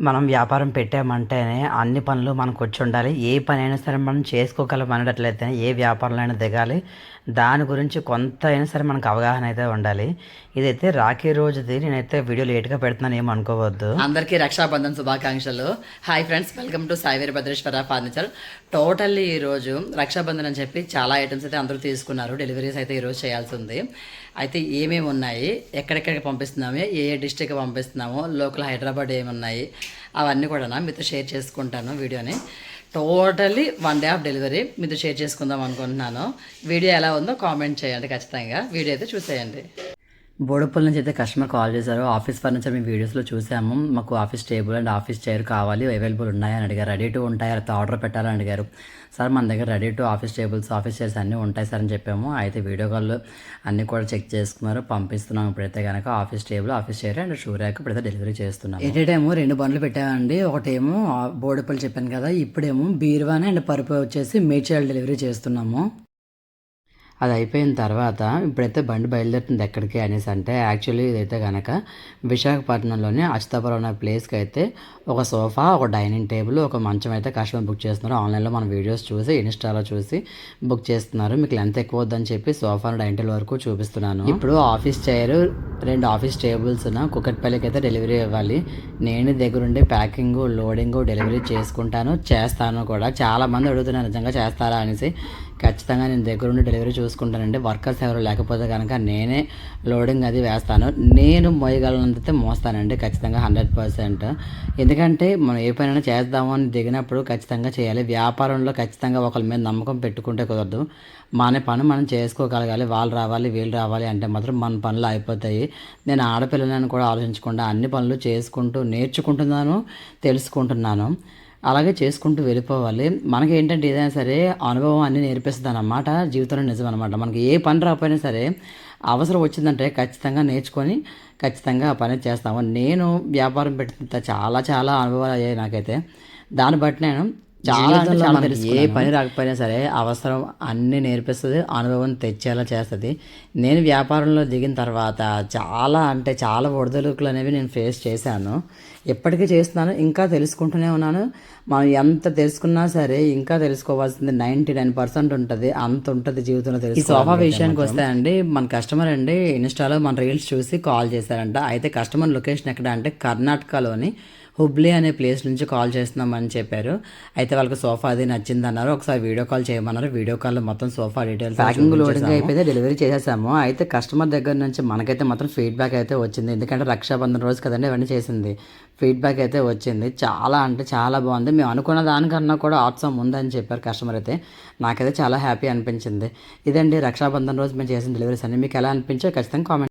మనం వ్యాపారం పెట్టామంటేనే అన్ని పనులు మనకు వచ్చి ఉండాలి. ఏ పని అయినా సరే మనం చేసుకోగలం అనేటట్లయితేనే ఏ వ్యాపారంలో అయినా దిగాలి. దాని గురించి కొంత అయినా సరే మనకు అవగాహన అయితే ఉండాలి. ఇదైతే రాఖీ రోజుది. నేనైతే వీడియో లేట్గా పెడుతున్నాను, ఏమి అనుకోవద్దు. అందరికీ రక్షాబంధన్ శుభాకాంక్షలు. Hi friends, welcome to Sai Veerabhadreswara furniture. Totally ఈరోజు రక్షాబంధన్ అని చెప్పి చాలా ఐటమ్స్ అయితే అందరూ తీసుకున్నారు. డెలివరీస్ అయితే ఈరోజు చేయాల్సి ఉంది. అయితే ఏమేమి ఉన్నాయి, ఎక్కడెక్కడికి పంపిస్తున్నాము, ఏ ఏ డిస్ట్రిక్ట్కి పంపిస్తున్నాము, లోకల్ హైదరాబాద్ ఏమున్నాయి, అవన్నీ కూడా మీతో షేర్ చేసుకుంటాను వీడియోని. టోటల్లీ 1 డే ఆఫ్ డెలివరీ మీతో షేర్ చేసుకుందాం అనుకుంటున్నాను. వీడియో ఎలా ఉందో కామెంట్ చేయండి ఖచ్చితంగా. వీడియో అయితే చూసేయండి. బోడుపల్లి నుంచి అయితే కస్టమర్ కాల్ చేశారు. ఆఫీస్ ఫర్నిచర్ మీ వీడియోస్లో చూసాము, మాకు office table and office chair కావాలి, అవైలబుల్ ఉన్నాయని అడిగారు. రెడీ టు ఉంటాయి, అయితే ఆర్డర్ పెట్టాలని అడిగారు. సార్ మన దగ్గర ready to office tables, office chairs అన్నీ ఉంటాయి సార్ అని చెప్పాము. అయితే వీడియో కాల్లో అన్నీ కూడా చెక్ చేసుకున్నారు. పంపిస్తున్నాం ఇప్పుడైతే కనుక office table, office chair and shoe rack ఇప్పుడైతే డెలివరీ చేస్తున్నాం. ఎటేమో 2 బండ్లు పెట్టామండి. ఒకటేమో బోడుపల్లి చెప్పాను కదా, ఇప్పుడేమో బీరువాని అండ్ పరుపు వచ్చేసి మేడ్చల్ డెలివరీ చేస్తున్నాము. అది అయిపోయిన తర్వాత ఇప్పుడైతే బండి బయలుదేరుతుంది ఎక్కడికి అనేసి అంటే, యాక్చువల్లీ ఇదైతే కనుక విశాఖపట్నంలోని అచ్యుతాపురం అనే ప్లేస్కి అయితే ఒక సోఫా, ఒక డైనింగ్ టేబుల్, ఒక మంచం అయితే కస్టమర్ బుక్ చేస్తున్నారు. ఆన్లైన్లో మన వీడియోస్ చూసి ఇన్స్టాలో చూసి బుక్ చేస్తున్నారు. మీకు లెంత్ ఎక్కువ వద్దని చెప్పి సోఫా డైనింగ్ టేబుల్ వరకు చూపిస్తున్నాను. ఇప్పుడు ఆఫీస్ చైర్, 2 ఆఫీస్ టేబుల్స్ కుక్కట్పల్లికి అయితే డెలివరీ ఇవ్వాలి. నేను దగ్గరుండి ప్యాకింగ్, లోడింగ్, డెలివరీ చేస్తాను కూడా. చాలామంది అడుగుతున్నారు నిజంగా చేస్తారా అనేసి. ఖచ్చితంగా నేను దగ్గరుండి డెలివరీ చూసుకుంటానండి. వర్కర్స్ ఎవరు లేకపోతే కనుక నేనే లోడింగ్ అది వేస్తాను. నేను మోయగలనంతే మోస్తానండి ఖచ్చితంగా 100%. ఎందుకంటే మనం ఏ పనైనా చేద్దాము అని దిగినప్పుడు ఖచ్చితంగా చేయాలి. వ్యాపారంలో ఖచ్చితంగా ఒకరి మీద నమ్మకం పెట్టుకుంటే కుదరదు. మన పని మనం చేసుకోగలగాలి. వాళ్ళు రావాలి, వీళ్ళు రావాలి అంటే మాత్రం మన పనులు అయిపోతాయి. నేను ఆడపిల్లలను కూడా ఆలోచించకుండా అన్ని పనులు చేసుకుంటూ నేర్చుకుంటున్నాను, తెలుసుకుంటున్నాను. అలాగే చేసుకుంటూ వెళ్ళిపోవాలి. మనకి ఏంటంటే ఏదైనా సరే అనుభవం అన్నీ నేర్పిస్తుంది అన్నమాట. జీవితంలో నిజం అనమాట. మనకి ఏ పని రాకపోయినా సరే అవసరం వచ్చిందంటే ఖచ్చితంగా నేర్చుకొని ఖచ్చితంగా ఆ పని చేస్తాము. నేను వ్యాపారం పెట్టిన చాలా అనుభవాలు అయ్యాయి నాకైతే. దాన్ని బట్టి నేను చాలా ఏ పని రాకపోయినా సరే అవసరం అన్నీ నేర్పిస్తుంది, అనుభవం తెచ్చేలా చేస్తుంది. నేను వ్యాపారంలో దిగిన తర్వాత చాలా ఒడిదుడుకులు అనేవి నేను ఫేస్ చేశాను. ఎప్పటికీ చేస్తున్నాను, ఇంకా తెలుసుకుంటూనే ఉన్నాను. మనం ఎంత తెలుసుకున్నా సరే ఇంకా తెలుసుకోవాల్సింది 99% ఉంటుంది. అంత ఉంటుంది జీవితంలో తెలుసు. ఈ సోఫా విషయానికి వస్తే అండి, మన కస్టమర్ అండి ఇన్స్టాలో మన రీల్స్ చూసి కాల్ చేశారంట. అయితే కస్టమర్ లొకేషన్ ఎక్కడ అంటే కర్ణాటకలోని హుబ్లీ అనే ప్లేస్ నుంచి కాల్ చేస్తున్నామని చెప్పారు. అయితే వాళ్ళకి సోఫా అది నచ్చిందన్నారు. ఒకసారి వీడియో కాల్ చేయమన్నారు. వీడియో కాల్లో మొత్తం సోఫా డీటెయిల్స్, ప్యాకింగ్, లోడింగ్ అయిపోతే డెలివరీ చేసేసాము. అయితే కస్టమర్ దగ్గర నుంచి మనకైతే మాత్రం ఫీడ్బ్యాక్ అయితే వచ్చింది. ఎందుకంటే రక్షాబంధన్ రోజు కదండి ఇవన్నీ చేసింది. ఫీడ్బ్యాక్ అయితే వచ్చింది. చాలా బాగుంది. మేము అనుకున్న దానికన్నా కూడా ఆప్షన్ ఉందని చెప్పారు కస్టమర్ అయితే. నాకైతే చాలా హ్యాపీ అనిపించింది. ఇదండి రక్షాబంధన్ రోజు మేము చేసిన డెలివరీస్ అన్ని. మీకు ఎలా అనిపించో ఖచ్చితంగా కామెంట్